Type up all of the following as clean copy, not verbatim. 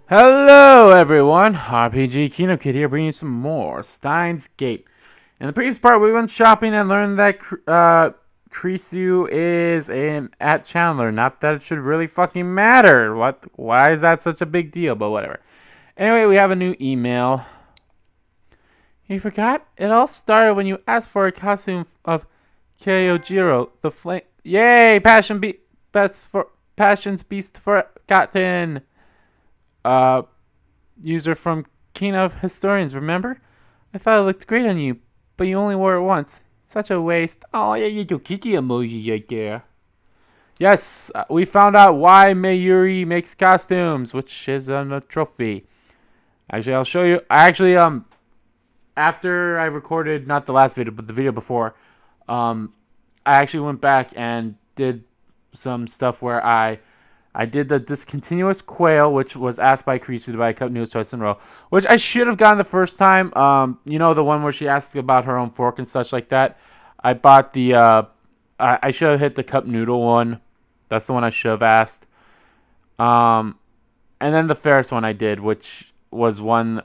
Hello everyone, RPG Kino Kid here bringing you some more Steins Gate. In the previous part we went shopping and learned that Krisu is at Chandler. Not that it should really fucking matter. Why is that such a big deal, but whatever. Anyway, we have a new email. You forgot? It all started when you asked for a costume of Kyojiro, the flame. Yay! Passion's Beast Forgotten. User from King of Historians, remember? I thought it looked great on you, but you only wore it once. Such a waste. Oh, yeah, you do Kiki emoji right there. Yes, we found out why Mayuri makes costumes, which is a trophy. Actually, I'll show you. After I recorded, not the last video, but the video before, I actually went back and did some stuff where I did the discontinuous quail, which was asked by Krisu to buy a cup noodles twice in a row, which I should have gotten the first time. You know, the one where she asked about her own fork and such like that. I bought the, I should have hit the cup noodle one. That's the one I should have asked. And then the Ferris one I did, which was one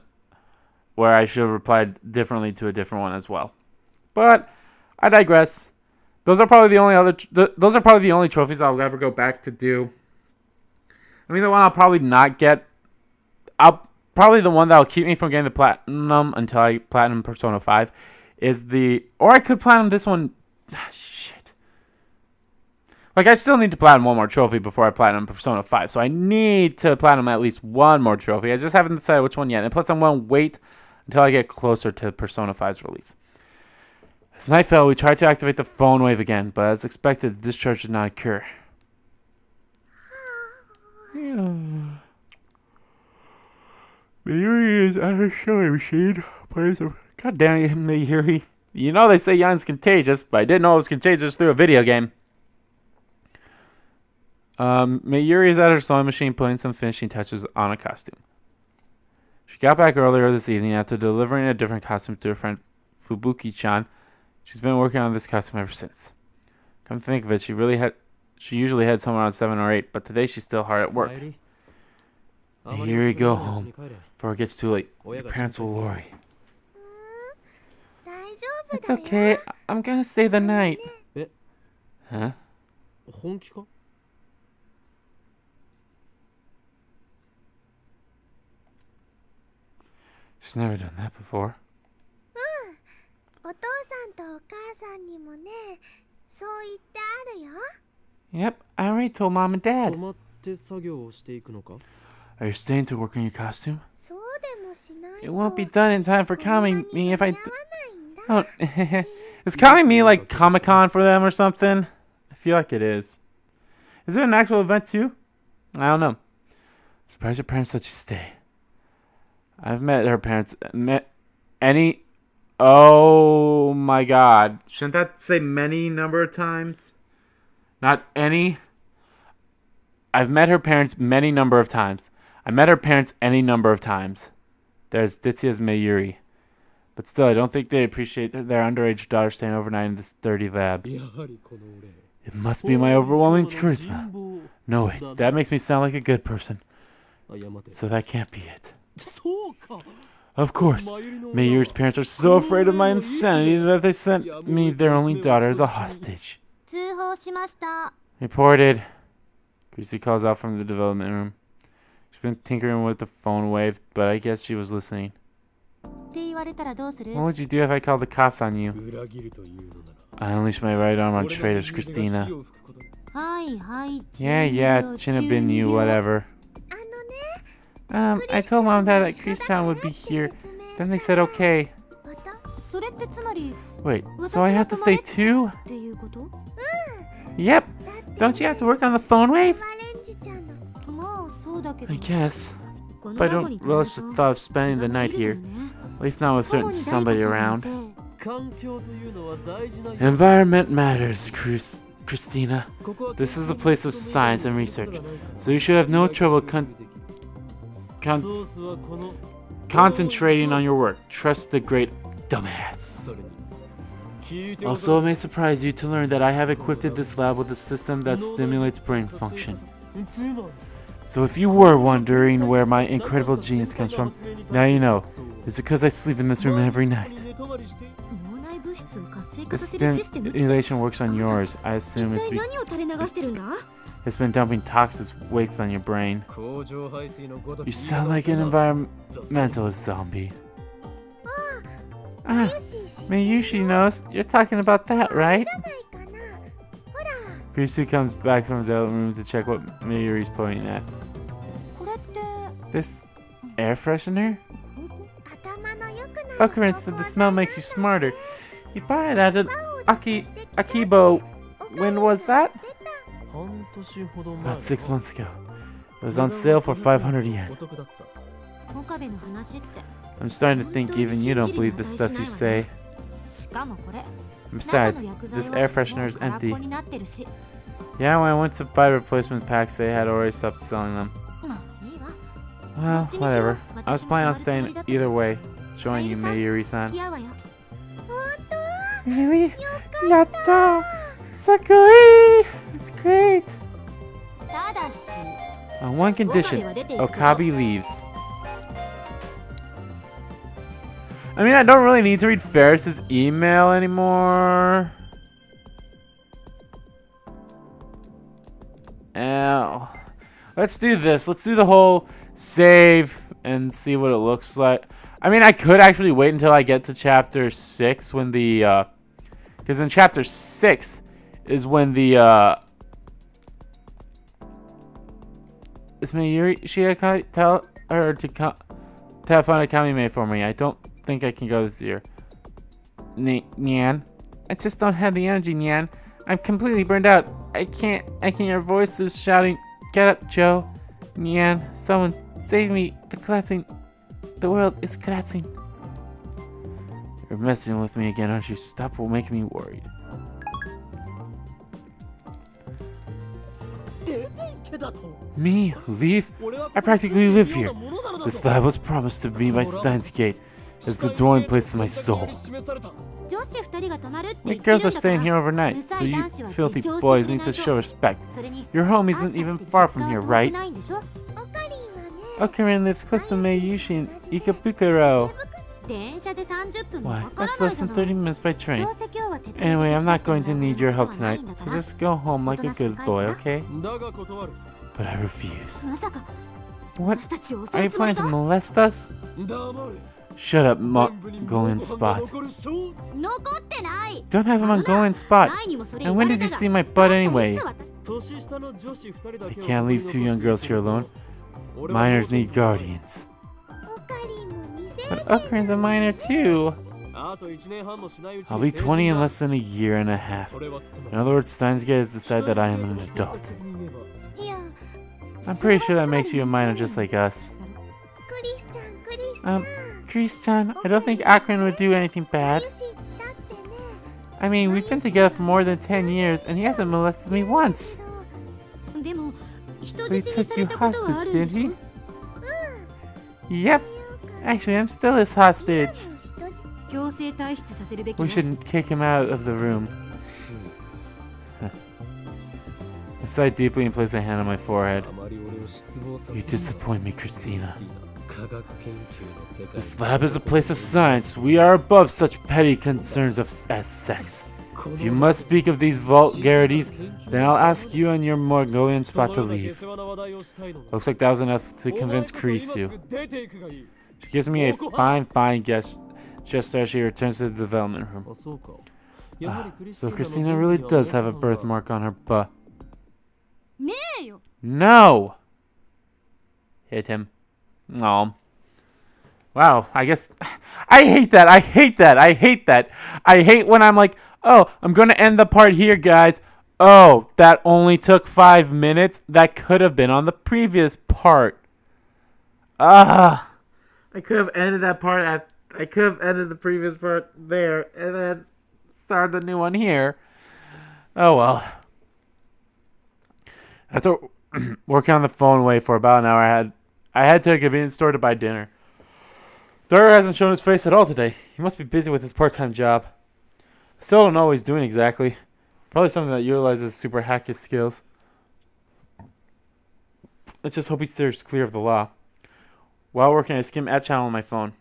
where I should have replied differently to a different one as well. But I digress. Those are probably the only trophies I'll ever go back to do. I mean, the one I'll probably not get. Probably the one that'll keep me from getting the platinum until I platinum Persona 5 is or I could platinum this one. Shit. Like, I still need to platinum one more trophy before I platinum Persona 5. So I need to platinum at least one more trophy. I just haven't decided which one yet. And plus, I'm going to wait until I get closer to Persona 5's release. As night fell, we tried to activate the phone wave again, but as expected, the discharge did not occur. Mayuri is at her sewing machine. God damn it, Mayuri. You know they say yawn's contagious, but I didn't know it was contagious through a video game. Mayuri is at her sewing machine putting some finishing touches on a costume. She got back earlier this evening after delivering a different costume to her friend Fubuki-chan. She's been working on this costume ever since. Come to think of it, she usually heads home around 7 or 8, but today she's still hard at work. Here we go home, before it gets too late. Your parents will worry. It's okay, I'm gonna stay the night. Huh? She's never done that before. Yep, I already told Mom and Dad. Are you staying to work on your costume? It won't be done in time for calming me if I don't. Is calming me like Comic-Con for them or something? I feel like it is. Is it an actual event too? I don't know. Surprise your parents let you stay. I've met her parents. Oh my god. Shouldn't that say many number of times? Not any? I've met her parents many number of times. I met her parents any number of times. There's Ditsuya's Mayuri. But still, I don't think they appreciate their underage daughter staying overnight in this dirty lab. It must be my overwhelming charisma. No, wait, that makes me sound like a good person. So that can't be it. Of course, Mayuri's parents are so afraid of my insanity that they sent me their only daughter as a hostage. Reported. Krisu calls out from the development room. She's been tinkering with the phone wave, but I guess she was listening. What would you do if I called the cops on you? I unleashed my right arm on traitors, Christina. Yeah, Chinabin you, whatever. I told Mom and Dad that Chris-chan would be here. Then they said okay. Wait, so I have to stay too? Yep. Don't you have to work on the phone wave? I guess. But I don't relish the thought of spending the night here. At least not with certain somebody around. Environment matters, Christina. This is a place of science and research, so you should have no trouble concentrating on your work. Trust the great dumbass. Also, it may surprise you to learn that I have equipped this lab with a system that stimulates brain function. So if you were wondering where my incredible genius comes from, now you know. It's because I sleep in this room every night. The stimulation works on yours. I assume it's been dumping toxic waste on your brain. You sound like an environmentalist zombie. Miyushi knows. You're talking about that, right? Krisu comes back from the room to check what Miyuri's pointing at. This air freshener? Orkarin said the smell makes you smarter. You buy it at an Akibo. When was that? About 6 months ago. It was on sale for 500 yen. I'm starting to think even you don't believe the stuff you say. Besides, this air freshener is empty. Yeah, when I went to buy replacement packs, they had already stopped selling them. Well, whatever. I was planning on staying either way. Join you, Mayuri-san. Really? Yatta! Sakui! It's great! On one condition, Okabe leaves. I mean, I don't really need to read Ferris's email anymore. Ow. Let's do this. Let's do the whole save and see what it looks like. I mean, I could actually wait until I get to chapter 6 when the, because in chapter 6 is when the, is Mayuri, she tell her to have fun at Kamime for me. I don't think I can go this year. Nyan, I just don't have the energy, Nyan. I'm completely burned out. I can't hear voices shouting, "Get up, Joe." Nyan, someone save me. The world is collapsing. You're messing with me again, aren't you? Stop making me worried. Me? Leave? I practically live here. This lab was promised to me by Steins as the dwelling place of my soul. The girls are staying here overnight, so you filthy boys need to show respect. Your home isn't even far from here, right? Orkarin lives close to Meiyushi in Ikebukuro. Why? That's less than 30 minutes by train. Anyway, I'm not going to need your help tonight, so just go home like a good boy, okay? But I refuse. What? Are you planning to molest us? Shut up, Mongolian Spot. Don't have a Mongolian Spot. And when did you see my butt anyway? I can't leave two young girls here alone. Minors need guardians. But Orkarin's a minor too. I'll be 20 in less than a year and a half. In other words, Steins has decided that I am an adult. I'm pretty sure that makes you a minor just like us. Chris-chan, I don't think Orkarin would do anything bad. I mean, we've been together for more than 10 years, and he hasn't molested me once. But he took you hostage, did he? Yep. Actually, I'm still his hostage. We shouldn't kick him out of the room. I sighed deeply and placed a hand on my forehead. You disappoint me, Christina. This lab is a place of science. We are above such petty concerns as sex. If you must speak of these vulgarities, then I'll ask you and your Mongolian Spot to leave. Looks like that was enough to convince Krisu. She gives me a fine gesture as she returns to the development room. So Christina really does have a birthmark on her butt. No! Hit him. No. Wow, I guess... I hate that! I hate that! I hate that! I hate when I'm like, oh, I'm gonna end the part here, guys. Oh, that only took 5 minutes? That could have been on the previous part. I could have ended that part at... I could have ended the previous part there, and then started the new one here. Oh, well. After working on the phone away for about an hour, I had to a convenience store to buy dinner. Dora hasn't shown his face at all today. He must be busy with his part-time job. I still don't know what he's doing exactly. Probably something that utilizes super hacky skills. Let's just hope he steers clear of the law. While working, I skim at channel on my phone.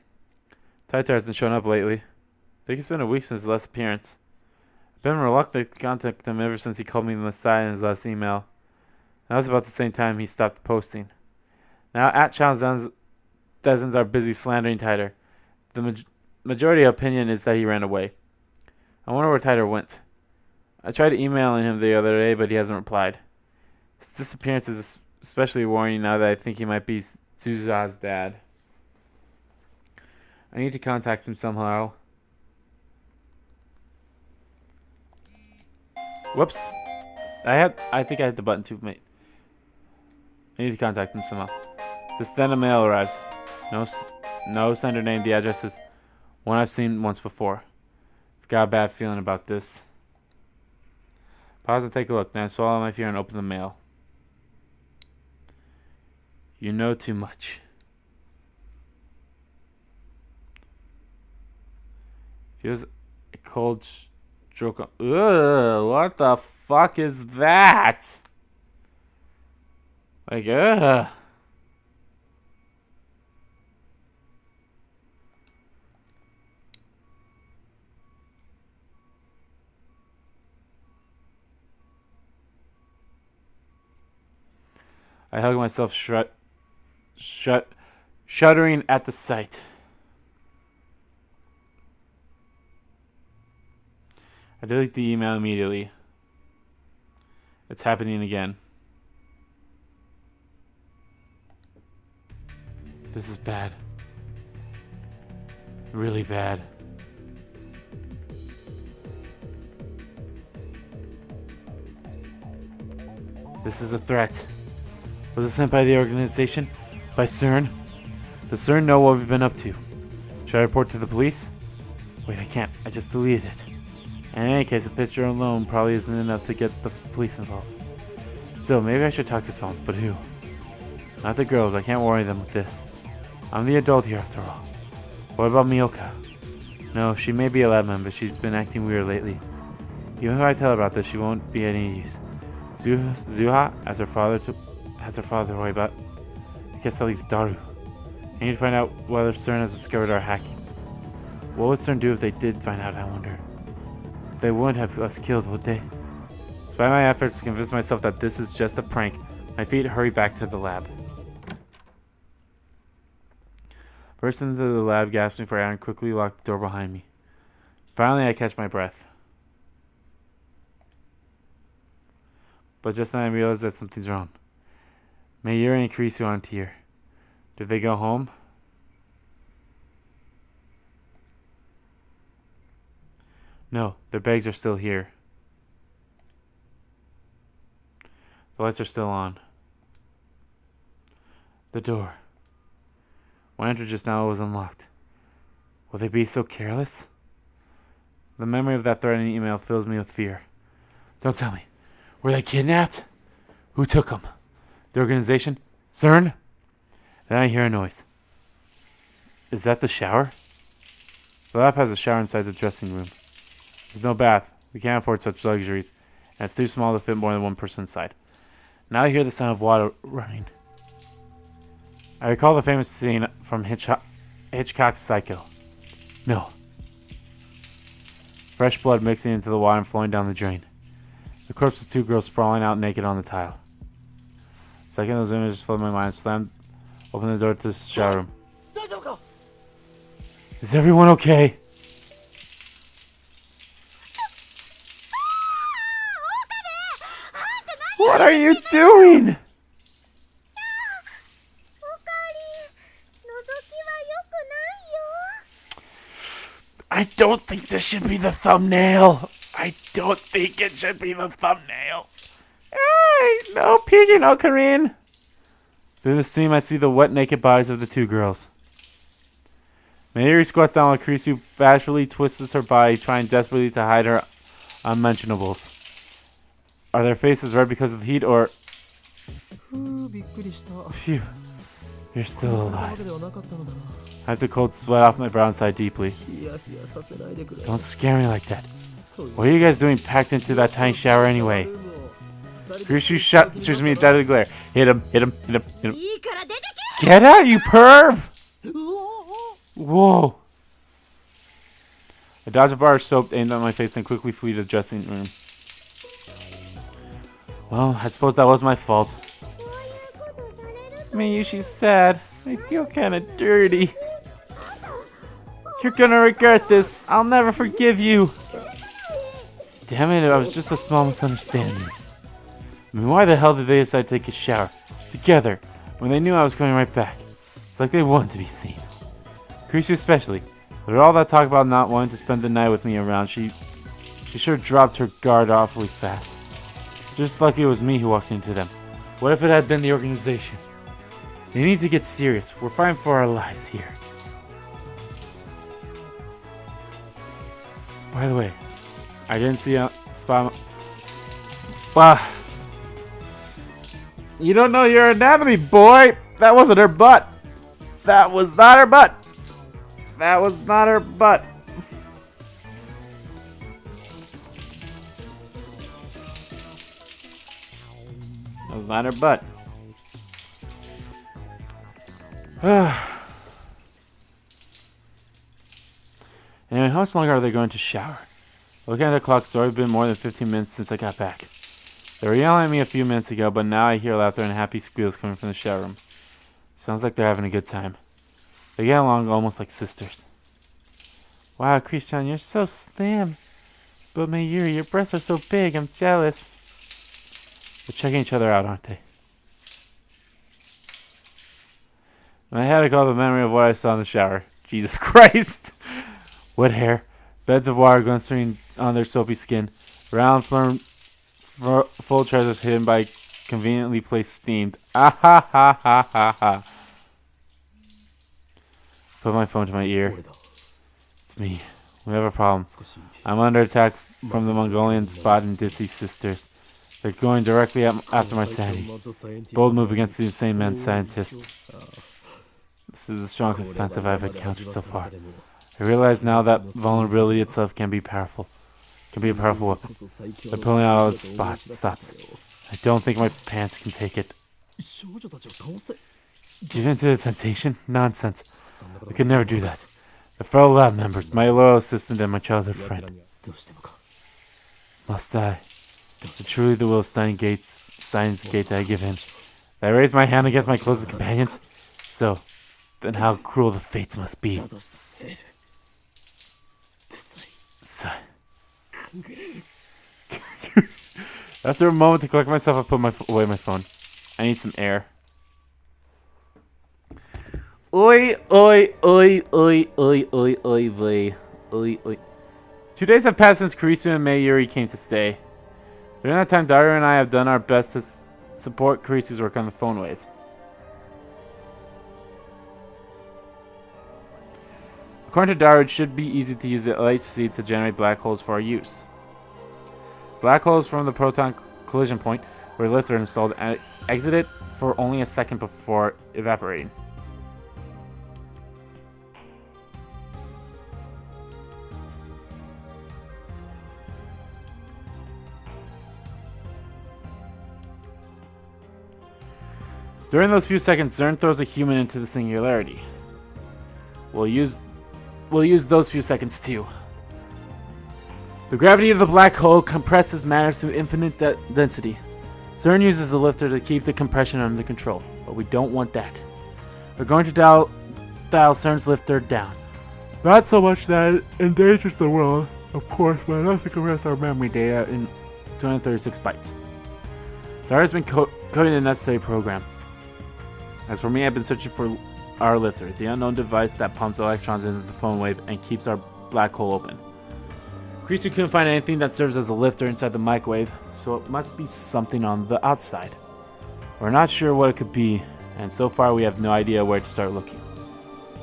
Taito hasn't shown up lately. I think it's been a week since his last appearance. I've been reluctant to contact him ever since he called me the Messiah in his last email. That was about the same time he stopped posting. Now at channel dozens are busy slandering Taito. The majority opinion is that he ran away. I wonder where Taito went. I tried emailing him the other day, but he hasn't replied. His disappearance is especially worrying now that I think he might be Suza's dad. I need to contact him somehow. Whoops. I think I hit the button too, mate. I need to contact him somehow. Then a mail arrives. No sender name. The address is one I've seen once before. I've got a bad feeling about this. Pause and take a look. Then I swallow my fear and open the mail. You know too much. Feels a cold stroke. Ugh, what the fuck is that? Like, ugh. I hug myself shuddering at the sight. I delete the email immediately. It's happening again. This is bad. Really bad. This is a threat. Was it sent by the organization? By CERN? Does CERN know what we've been up to? Should I report to the police? Wait, I can't. I just deleted it. In any case, a picture alone probably isn't enough to get the police involved. Still, maybe I should talk to someone, but who? Not the girls. I can't worry them with this. I'm the adult here after all. What about Miyoka? No, she may be a lab member, but she's been acting weird lately. Even if I tell her about this, she won't be any use. Zuha has her father to worry about. I guess that leaves Daru. I need to find out whether CERN has discovered our hacking. What would CERN do if they did find out, I wonder? They wouldn't have us killed, would they? Despite my efforts to convince myself that this is just a prank, my feet hurry back to the lab. Burst into the lab, gasping for air, and quickly locked the door behind me. Finally, I catch my breath. But just then I realize that something's wrong. Mayuri and Kurisu aren't here. Did they go home? No, their bags are still here. The lights are still on. The door. When I entered just now, it was unlocked. Will they be so careless? The memory of that threatening email fills me with fear. Don't tell me. Were they kidnapped? Who took them? The organization? CERN? Then I hear a noise. Is that the shower? The lab has a shower inside the dressing room. There's no bath. We can't afford such luxuries, and it's too small to fit more than one person inside. Now I hear the sound of water running. I recall the famous scene from Hitchcock's Psycho. No. Fresh blood mixing into the water and flowing down the drain. The corpse of two girls sprawling out naked on the tile. The second those images flooded my mind, slammed open the door to the shower room. Is everyone okay? What are you doing? I don't think this should be the thumbnail. I don't think it should be the thumbnail. Hey, no peeking, Orkarin. Through the stream, I see the wet, naked bodies of the two girls. Mayuri squats down while Kurisu bashfully twists her body, trying desperately to hide her unmentionables. Are their faces red because of the heat, or... Phew. You're still alive. I have the cold sweat off my brow and sigh deeply. Don't scare me like that. What are you guys doing packed into that tiny shower anyway? Kurisu shoots me a deadly glare. Hit him. Get out, you perv! Whoa. I dodged a bar of soap aimed at my face and quickly flee to the dressing room. Well, I suppose that was my fault. Miyushi's sad. I feel kinda dirty. You're gonna regret this. I'll never forgive you. Damn it, it was just a small misunderstanding. I mean, why the hell did they decide to take a shower together when they knew I was coming right back? It's like they wanted to be seen. Kurisu especially. With all that talk about not wanting to spend the night with me around, she sure dropped her guard awfully fast. Just like it was me who walked into them. What if it had been the organization? They need to get serious. We're fighting for our lives here. By the way, I didn't see a spot. You don't know your anatomy, boy. That wasn't her butt. That was not her butt. That was not her butt. That was not her butt. Anyway, how much longer are they going to shower? Looking at the clock, it's already been more than 15 minutes since I got back. They were yelling at me a few minutes ago, but now I hear laughter and happy squeals coming from the shower room. Sounds like they're having a good time. They get along almost like sisters. Wow, Christian, you're so slim. But Mayuri, your breasts are so big, I'm jealous. They're checking each other out, aren't they? My head, I call the memory of what I saw in the shower. Jesus Christ! Wet hair, beds of water glistening on their soapy skin, round, firm, full treasures hidden by conveniently placed steamed. Ah ha ha ha ha ha. Put my phone to my ear. It's me. We have a problem. I'm under attack from the Mongolian Spot and Ditsy sisters. They're going directly after my sanity. Bold move against the insane man scientist. This is the strongest offensive I've encountered so far. I realize now that vulnerability itself can be powerful. Can be a powerful weapon. They're pulling out all its stops. I don't think my pants can take it. Give in to the temptation? Nonsense. I could never do that. The fellow lab members, my loyal assistant and my childhood friend. Must I? Is it truly the will of Steins gate that I give in? Did I raise my hand against my closest companions? So, then how cruel the fates must be. Sigh. After a moment to collect myself, I put away my phone. I need some air. Oi, oi, oi, oi, oi, oi, oi, oi, oi, oi. 2 days have passed since Kurisu and Mayuri came to stay. During that time, Daru and I have done our best to support Kurisu's work on the phone wave. According to Daru, it should be easy to use the LHC to generate black holes for our use. Black holes from the proton collision point where the lifter installed and exit it for only a second before evaporating. During those few seconds, Zern throws a human into the singularity. We'll use those few seconds too. The gravity of the black hole compresses matter to infinite density. Zern uses the lifter to keep the compression under control, but we don't want that. We're going to dial Cern's lifter down. Not so much that it endangers the world, of course, but enough to compress our memory data in 236 bytes. Dara's been coding the necessary program. As for me, I've been searching for our lifter, the unknown device that pumps electrons into the phone wave and keeps our black hole open. Kurisu couldn't find anything that serves as a lifter inside the microwave, so it must be something on the outside. We're not sure what it could be, and so far we have no idea where to start looking.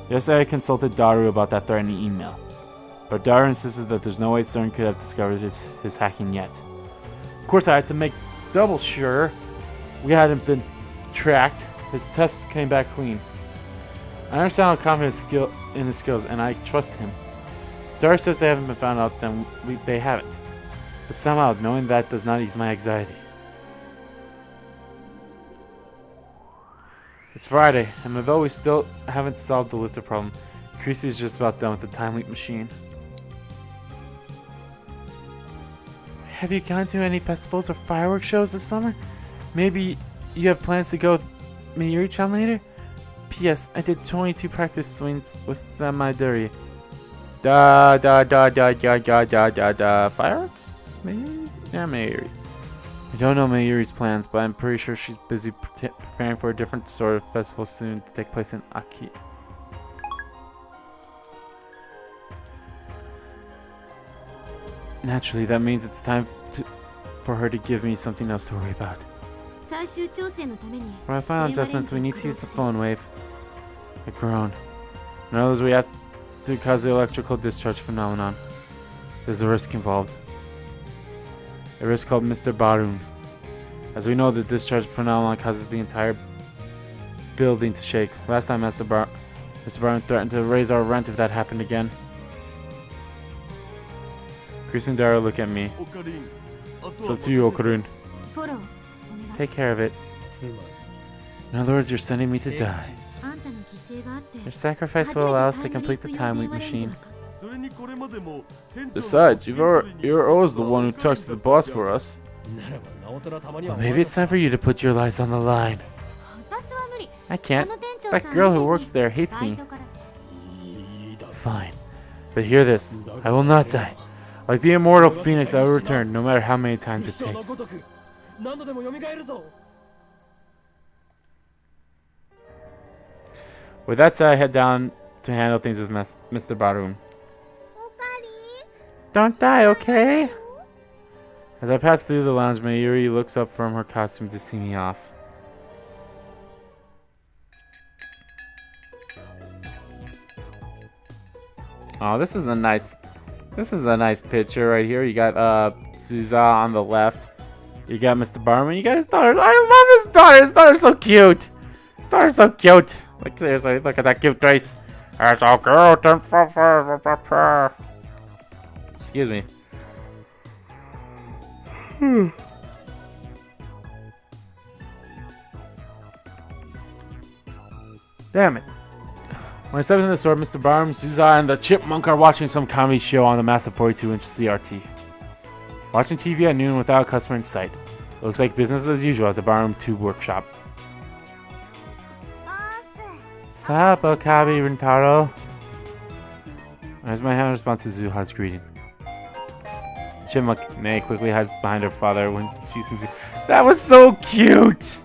Yesterday I consulted Daru about that threatening email, but Daru insisted that there's no way Cern could have discovered his hacking yet. Of course I had to make double sure we hadn't been tracked. His tests came back clean. I understand how confident in his skills, and I trust him. If Daru says they haven't been found out, then they haven't. But somehow, knowing that does not ease my anxiety. It's Friday, and although we still haven't solved the lifter problem, Creasy is just about done with the time leap machine. Have you gone to any festivals or fireworks shows this summer? Maybe you have plans to go with Mayuri-chan later? P.S. I did 22 practice swings with Samaduri. Fireworks? Mayuri? Yeah, Mayuri. I don't know Mayuri's plans, but I'm pretty sure she's busy preparing for a different sort of festival soon to take place in Aki. Naturally, that means it's time for her to give me something else to worry about. For my final adjustments, we need to use the phone wave. I groan. In other words, we have to cause the electrical discharge phenomenon. There's a risk involved. A risk called Mr. Barun. As we know, the discharge phenomenon causes the entire building to shake. Last time, Mr. Barun threatened to raise our rent if that happened again. Chris and Dara look at me. So to you, Orkarin. Take care of it. In other words, you're sending me to die. Your sacrifice will allow us to complete the time leap machine. Besides, you're always the one who talks to the boss for us. Well, maybe it's time for you to put your lives on the line. I can't. That girl who works there hates me. Fine. But hear this. I will not die. Like the immortal phoenix, I will return, no matter how many times it takes. With that said, I head down to handle things with Mr. Barun. Don't die, okay? As I pass through the lounge, Mayuri looks up from her costume to see me off. Oh, this is a nice picture right here. You got Suza on the left. You got Mr. Barman. You got his daughter. I love his daughter. His daughter's so cute. His daughter's so cute. Like seriously, look at that cute face. It's so cute. Excuse me. Damn it. When I step into the store, Mr. Barham, Suza, and the Chipmunk are watching some comedy show on the massive 42-inch CRT. Watching TV at noon without a customer in sight. Looks like business as usual at the Barham Tube Workshop. Sup, Okabe Rintaro? As my hand responds to Zuha's greeting. Chipmunk May quickly hides behind her father when she seems to... That was so cute!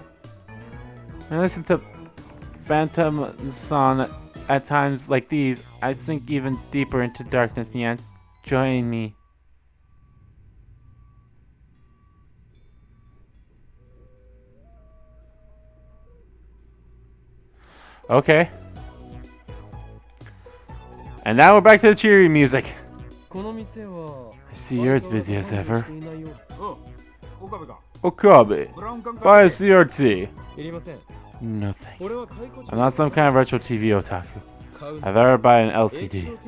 I listen to Phantom Song at times like these. I sink even deeper into darkness. Nyan, join me. Okay. And now we're back to the cheery music. I see you're as busy as ever. Okabe, buy a CRT. No thanks. I'm not some kind of retro TV otaku. I'd rather buy an LCD.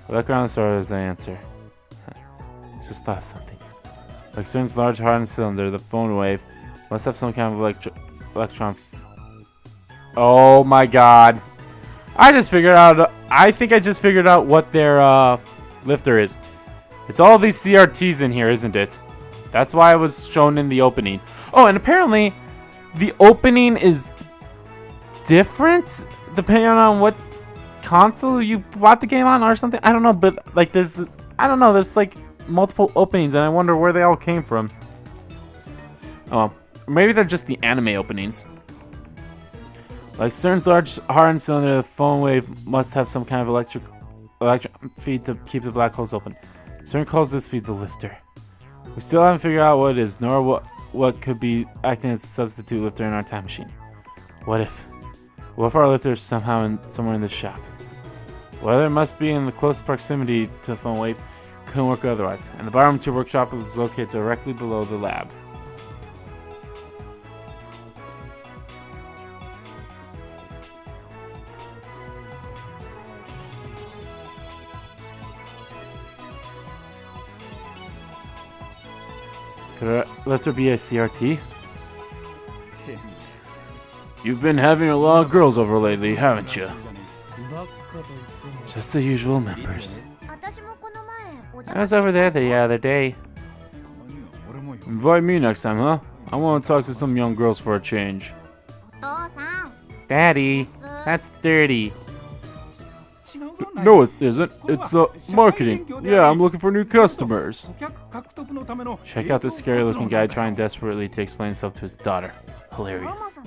I look around the store as the answer. Just thought of something. Like Stern's large hardened cylinder, the phone wave must have some kind of electron. Oh my god. I think I just figured out what their lifter is. It's all these CRTs in here, isn't it? That's why it was shown in the opening. Oh, and apparently the opening is different depending on what console you bought the game on or something. I don't know, but like there's like multiple openings and I wonder where they all came from. Oh, maybe they're just the anime openings. Like Stern's large hardened cylinder, the phone wave must have some kind of electric feed to keep the black holes open. Stern calls this feed the lifter. We still haven't figured out what it is, nor what could be acting as a substitute lifter in our time machine. What if our lifter is somehow somewhere in this shop? Whether it must be in the close proximity to the phone wave, couldn't work otherwise. And the Barham Tube Workshop was located directly below the lab. Could a lifter be a CRT? You've been having a lot of girls over lately, haven't you? Just the usual members. I was over there the other day. Invite me next time, huh? I want to talk to some young girls for a change. Daddy, that's dirty. No, it isn't. It's marketing. Yeah, I'm looking for new customers. Check out this scary looking guy trying desperately to explain himself to his daughter. Hilarious.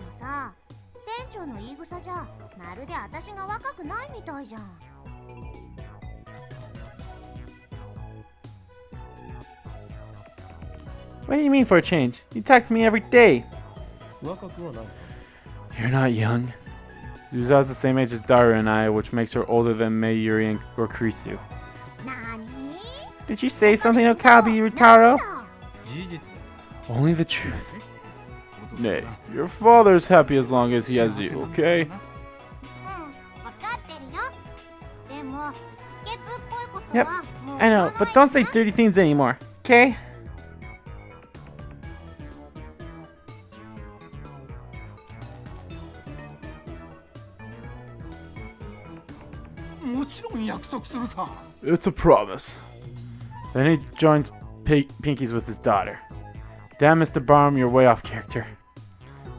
What do you mean for a change? You talk to me every day. You're not young. Zuza's the same age as Daru and I, which makes her older than Mayuri and Kurisu. Did you say something, Okabe Utaro? Only the truth. Nay, your father's happy as long as he has you, okay? Yep, I know, but don't say dirty things anymore, okay? It's a promise. Then he joins Pinkies with his daughter. Damn, Mr. Barham, you're way off character.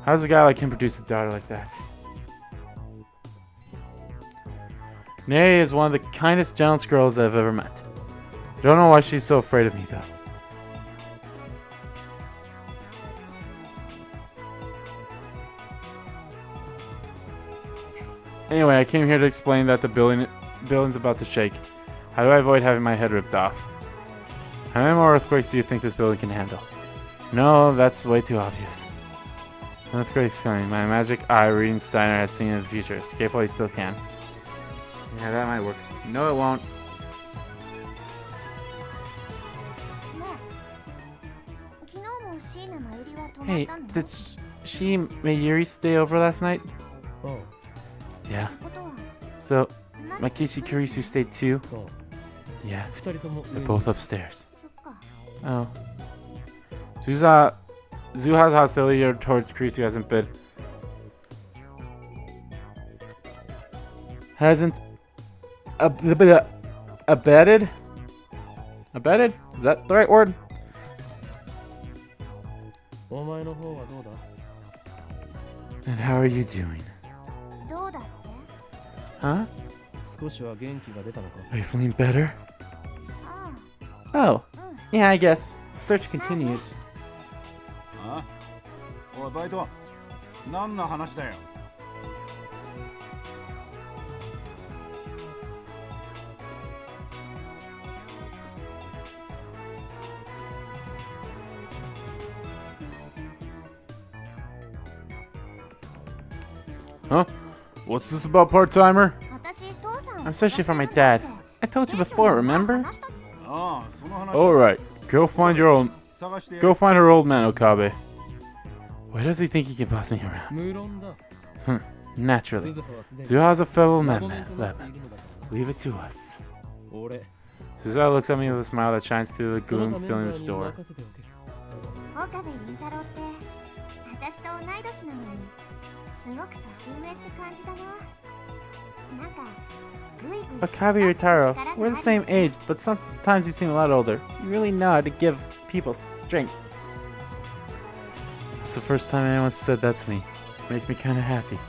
How does a guy like him produce a daughter like that? Nay is one of the kindest, gentlest girls I've ever met. Don't know why she's so afraid of me, though. Anyway, I came here to explain that the building's about to shake. How do I avoid having my head ripped off? How many more earthquakes do you think this building can handle? No, that's way too obvious. An earthquake's coming. My magic eye reading Steiner has seen in the future. Escape while you still can. Yeah, that might work. No, it won't. Hey, did she and Mayuri stay over last night? Oh. Yeah. So, Makishi Kurisu stayed too? Yeah. They're both upstairs. Oh. Zuha's hostility towards Kurisu hasn't been... Abated? Abated? Is that the right word? And how are you doing? Huh? Are you feeling better? Oh, yeah, I guess. The search continues. Huh? What's this about part-timer? I'm searching for my dad. I told you before, remember? Alright, go find her old man, Okabe. Why does he think he can boss me around? Naturally. Zuha's a fellow madman. Leave it to us. Zuha looks at me with a smile that shines through the gloom filling the store. Okabe Utaro, we're the same age, but sometimes you seem a lot older. You really know how to give people strength. It's the first time anyone said that to me. It makes me kind of happy.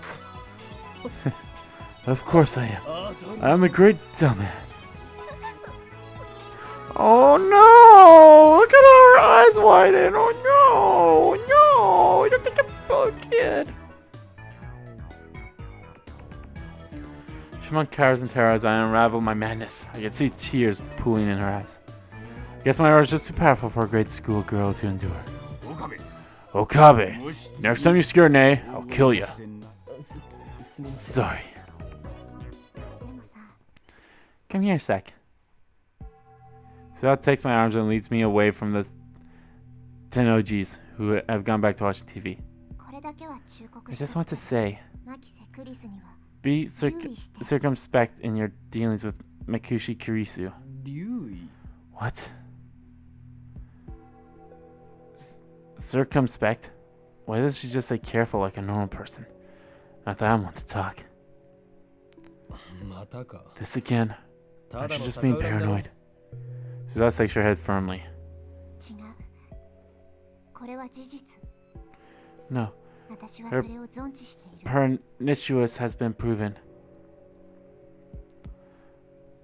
Of course I am. I'm a great dumbass. Oh no! Look at her eyes widen! Oh no! No! You're such a poor kid! Shimon cowers in terror as I unravel my madness. I can see tears pooling in her eyes. Guess my aura is just too powerful for a great schoolgirl to endure. Okabe, next time you scare Nay, I'll kill you. Sorry. Come here a sec. So that takes my arms and leads me away from the 10 OGs who have gone back to watching TV. I just want to say, be circumspect in your dealings with Makushi Kurisu. What? Circumspect? Why does she just say careful like a normal person? Not that I want to talk. This again? Aren't you just being paranoid? Suzawa shakes her head firmly. No. Her pernicious has been proven.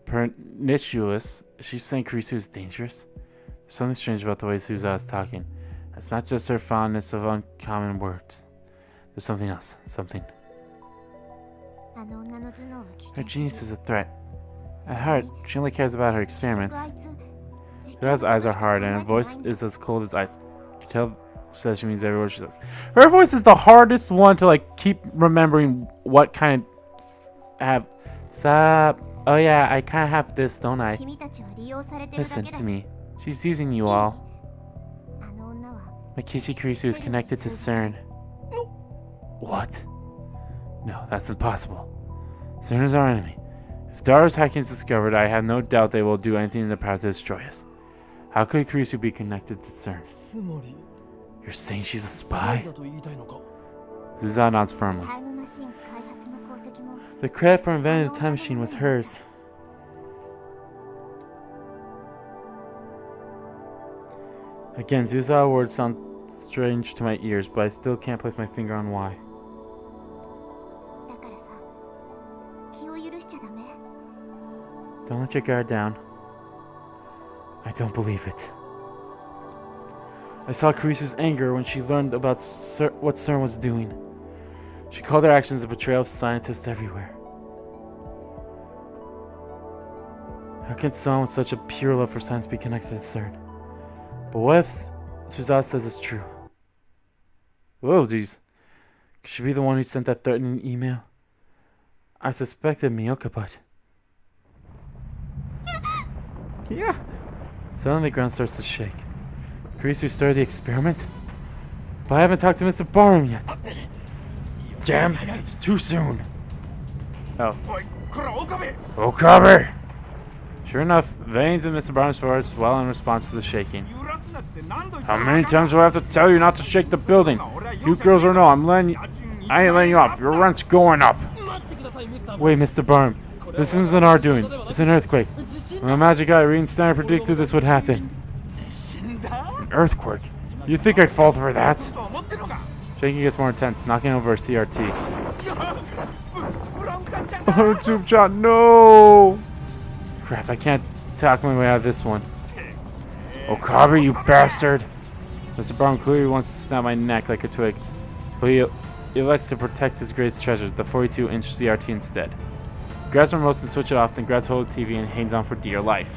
Pernicious? She's saying Kurisu is dangerous? There's something strange about the way Suzawa is talking. It's not just her fondness of uncommon words. There's something else. Something. Her genius is a threat. At heart, she only cares about her experiments. Suzawa's eyes are hard, and her voice is as cold as ice. You can tell she says she means every word she says. Her voice is the hardest one to keep remembering what kind of have. Stop. Oh yeah, I kind of have this, don't I? Listen to me. She's using you all. Makishi Kurisu is connected to CERN. What? No, that's impossible. CERN is our enemy. If Dara's hacking is discovered, I have no doubt they will do anything in their power to destroy us. How could Kurisu be connected to CERN? You're saying she's a spy? Suzawa nods firmly. The credit for inventing the time machine was hers. Again, Suzawa's words sound strange to my ears, but I still can't place my finger on why. Don't let your guard down. I don't believe it. I saw Kurisu's anger when she learned about what CERN was doing. She called their actions a betrayal of scientists everywhere. How can someone with such a pure love for science be connected to CERN? But what if Suzawa says it's true? Whoa, jeez. Could she be the one who sent that threatening email? I suspected Miyoka, but... Yeah. Suddenly the ground starts to shake. Kurisu started the experiment? But I haven't talked to Mr. Barham yet. Damn, it's too soon. Oh. Okabe! Sure enough, veins in Mr. Barham's forehead swell in response to the shaking. How many times do I have to tell you not to shake the building? You girls or no, I ain't letting you off. Your rent's going up. Wait, Mr. Barham. This isn't our doing. It's an earthquake. When the magic guy Steins predicted this would happen. An earthquake? You think I'd fall for that? Shaking gets more intense, knocking over a CRT. Oh, Tube Shot, no! Crap, I can't talk my way out of this one. Okabe, you bastard! Mr. Brown clearly wants to snap my neck like a twig, but he elects to protect his greatest treasure, the 42-inch CRT instead. He grabs the remote and switch it off, then grabs hold of the TV and hangs on for dear life.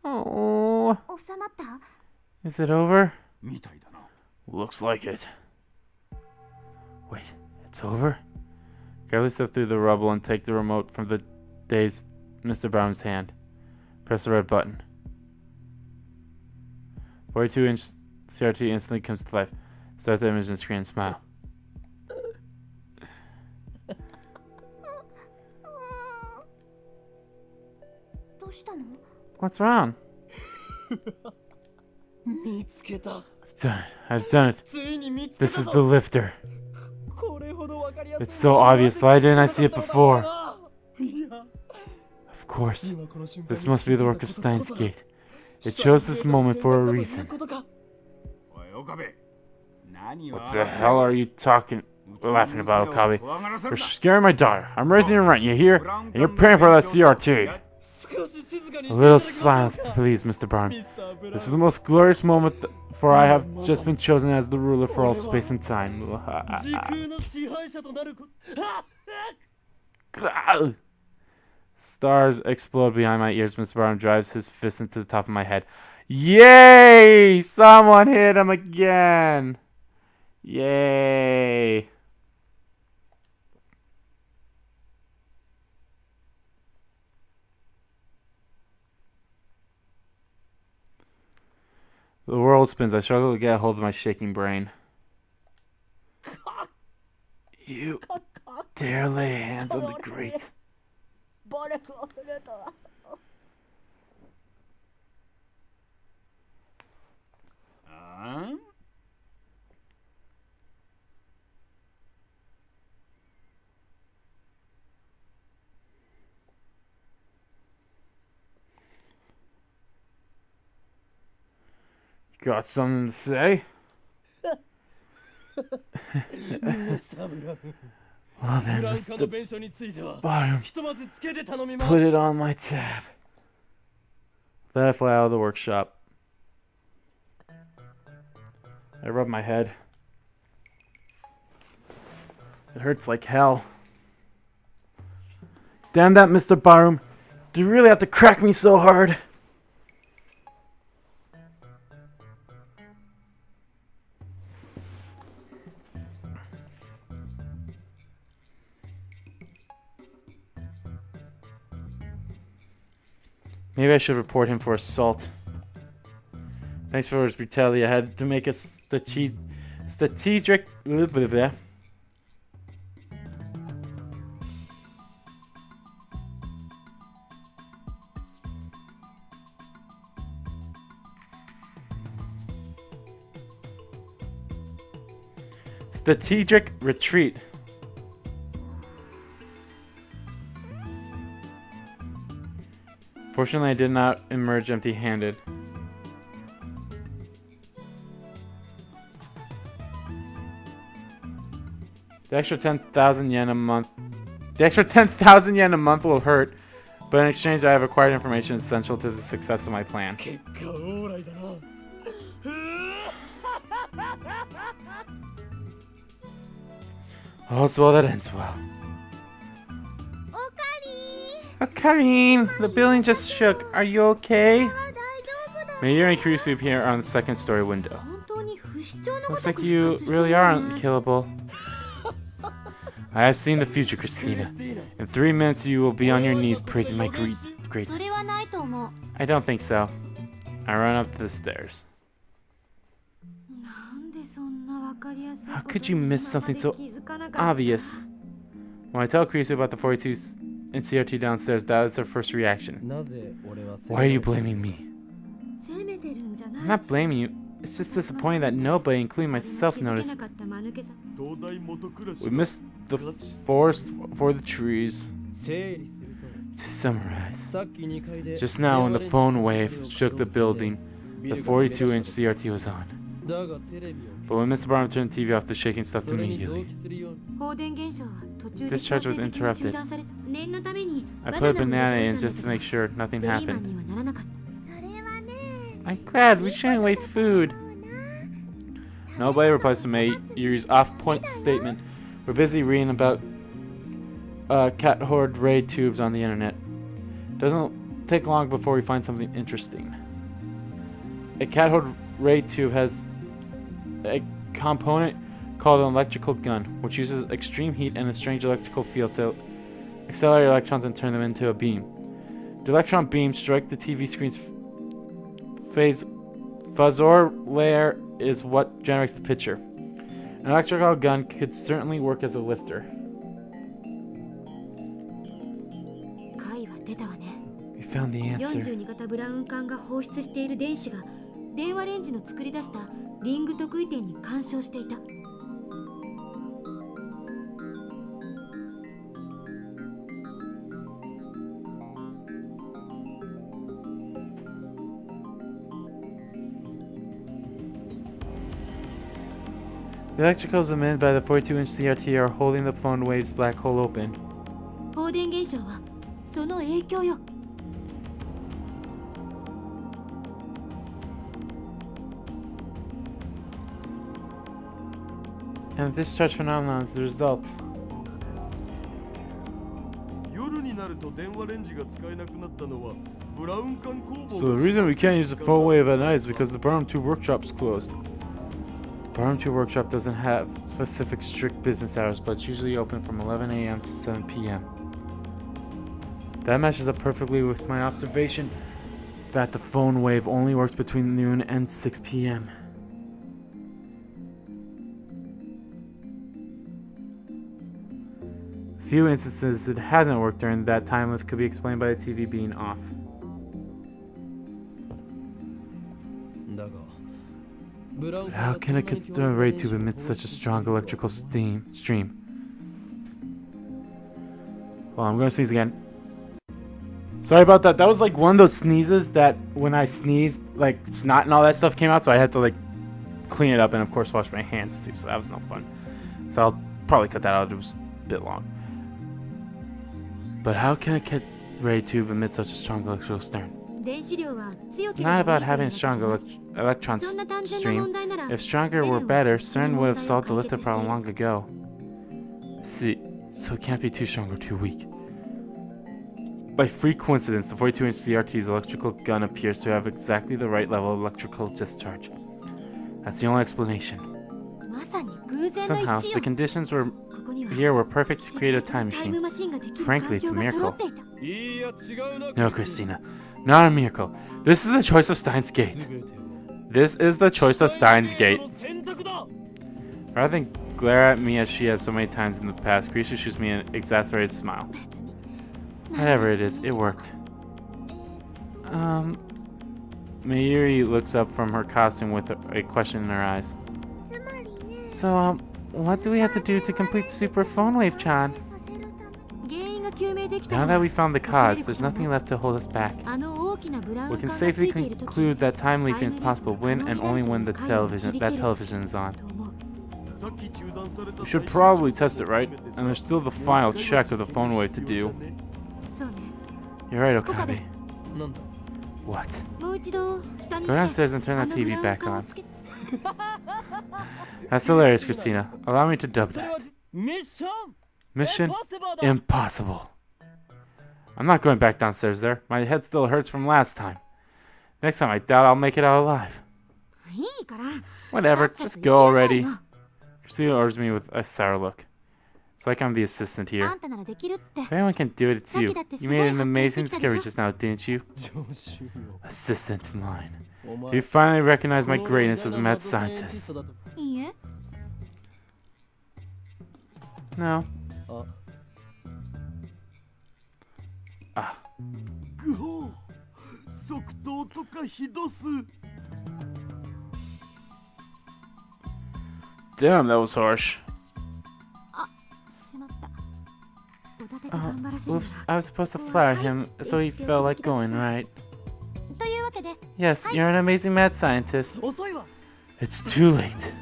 Oh. Is it over? Looks like it. Wait, it's over? Carefully step through the rubble and take the remote from the dazed Mr. Brown's hand. Press the red button. 42-inch CRT instantly comes to life. Start the image and screen and smile. What's wrong? I've done it. This is the lifter. It's so obvious. Why didn't I see it before? Of course. This must be the work of Steins Gate. It chose this moment for a reason. What the hell are you laughing about, Okabe? You're scaring my daughter. I'm raising your rent, you hear? And you're paying for that CRT. A little silence, please, Mr. Barn. This is the most glorious moment, for I have just been chosen as the ruler for all space and time. Stars explode behind my ears. Mr. Barn drives his fist into the top of my head. Yay! Someone hit him again! Yay! The world spins. I struggle to get a hold of my shaking brain. You dare lay hands on the grate. Got something to say? Well then, Mr. Bottom, put it on my tab. Then I fly out of the workshop. I rub my head. It hurts like hell. Damn that, Mr. Barham. Do you really have to crack me so hard? Maybe I should report him for assault. Thanks for his brutality. I had to make a strategic... strategic retreat. Fortunately, I did not emerge empty-handed. The extra 10,000 yen a month. The extra 10,000 yen a month will hurt, but in exchange, I have acquired information essential to the success of my plan. All's well that ends well. Orkarin! The building just shook. Are you okay? Mayor and Kurisu appear on the second story window. Looks like you really are unkillable. I have seen the future, Christina. In 3 minutes, you will be on your knees praising my greatness. I don't think so. I run up the stairs. How could you miss something so obvious? When I tell Kurisu about the 42 in CRT downstairs, that is her first reaction. Why are you blaming me? I'm not blaming you. It's just disappointing that nobody, including myself, noticed. We missed the forest for the trees. To summarize, just now when the phone wave shook the building, the 42-inch CRT was on. But when Mr. Barham turned the TV off, the shaking stopped immediately. This charge was interrupted. I put a banana in just to make sure nothing happened. I'm glad, we shouldn't waste food. Nobody replies to Yuri's off-point statement. We're busy reading about cat horde raid tubes on the internet. Doesn't take long before we find something interesting. A cat horde raid tube has a component called an electrical gun, which uses extreme heat and a strange electrical field to accelerate electrons and turn them into a beam. The electron beams strike the TV screen's phasor layer is what generates the picture. An electrical gun could certainly work as a lifter. We found the answer. The electricals emitted by the 42-inch CRT are holding the phone wave's black hole open. And the discharge phenomenon is the result. So the reason we can't use the phone wave at night is because the Barham 2 workshop's closed. The Barham 2 workshop doesn't have specific strict business hours, but it's usually open from 11 a.m. to 7 p.m. That matches up perfectly with my observation that the phone wave only works between noon and 6 p.m. Few instances it hasn't worked during that time lift could be explained by the TV being off. But how can a concerned ray tube emit such a strong electrical stream? Well, I'm going to sneeze again. Sorry about that. That was like one of those sneezes that when I sneezed, like snot and all that stuff came out, so I had to like clean it up and of course wash my hands too, so that was no fun. So I'll probably cut that out. It was a bit long. But how can I get ray tube emit such a strong electrical stream? It's not about having a strong electron stream. If stronger were better, CERN would have solved the lifter problem long ago. See, so it can't be too strong or too weak. By free coincidence, the 42-inch CRT's electrical gun appears to have exactly the right level of electrical discharge. That's the only explanation. Somehow, the conditions here were perfect to create a time machine. Frankly, it's a miracle. No, Christina. Not a miracle. This is the choice of Steins Gate. This is the choice of Steins Gate. Rather than glare at me as she has so many times in the past, Grisha shoots me an exasperated smile. Whatever it is, it worked. Mayuri looks up from her costume with a question in her eyes. So, what do we have to do to complete Super Phone Wave, Chan? Now that we found the cause, there's nothing left to hold us back. We can safely conclude that time leaping is possible when and only when that television is on. We should probably test it, right? And there's still the final check of the phone wave to do. You're right, Okabe. What? Go downstairs and turn that TV back on. That's hilarious, Christina. Allow me to dub that. Mission impossible. I'm not going back downstairs there. My head still hurts from last time. Next time I doubt I'll make it out alive. Whatever, just go already. Christina orders me with a sour look. It's like I'm the assistant here. If anyone can do it, it's you. You made an amazing discovery just now, didn't you? Assistant of mine. You finally recognized my greatness as a mad scientist. No. Ah. Damn, that was harsh. Oops, I was supposed to flatter him, so he felt like going, right? Yes, you're an amazing mad scientist. It's too late.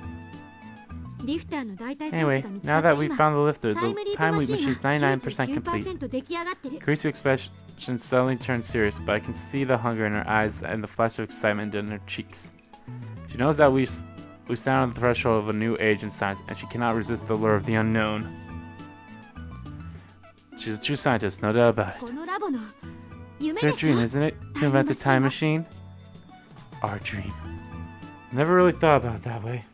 Anyway, now that we've found the lifter, the time leap machine is 99% complete. Karisu's expression suddenly turned serious, but I can see the hunger in her eyes and the flash of excitement in her cheeks. She knows that we stand on the threshold of a new age in science, and she cannot resist the lure of the unknown. She's a true scientist, no doubt about it. It's her dream, isn't it? To invent the time machine? Our dream. Never really thought about it that way.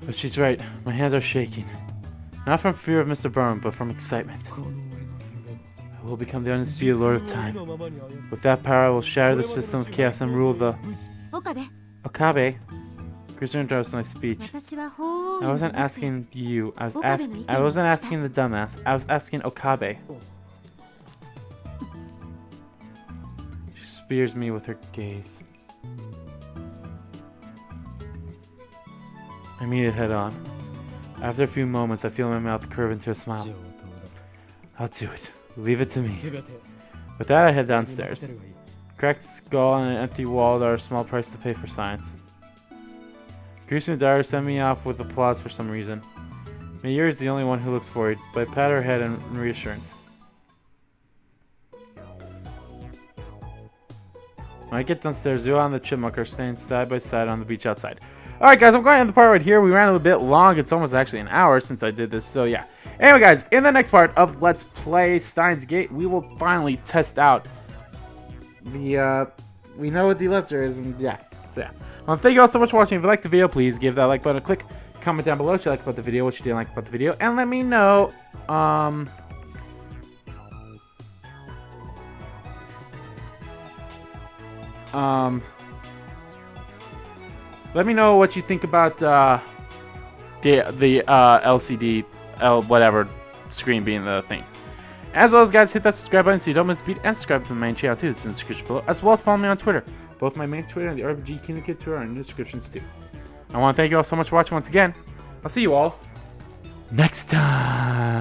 But she's right. My hands are shaking. Not from fear of Mr. Burn, but from excitement. I will become the undisputed Lord of Time. With that power, I will shatter the system of chaos and rule the... Okabe? Grisha interrupts my speech. I wasn't asking you. I wasn't asking the dumbass. I was asking Okabe. She spears me with her gaze. I meet it head on. After a few moments, I feel my mouth curve into a smile. I'll do it. Leave it to me. With that, I head downstairs. Cracked skull and an empty wall are a small price to pay for science. Grisha and Dyer send me off with applause for some reason. Mayuri is the only one who looks worried, but I pat her head in reassurance. When I get downstairs, Zua and the Chipmunk are staying side by side on the beach outside. Alright guys, I'm going to end the part right here. We ran a little bit long. It's almost actually an hour since I did this, so yeah. Anyway guys, in the next part of Let's Play Steins Gate, we will finally test out the, we know what the lifter is, and yeah. So yeah. Thank you all so much for watching. If you liked the video, please give that like button a click. Comment down below what you liked about the video, what you didn't like about the video, and let me know, let me know what you think about the LCD, whatever screen being the thing. As always, guys, hit that subscribe button so you don't miss a beat, and subscribe to the main channel too. It's in the description below, as well as follow me on Twitter. Both my main Twitter and the RPG Kingdom Kid Twitter are in the descriptions too. I want to thank you all so much for watching once again. I'll see you all next time.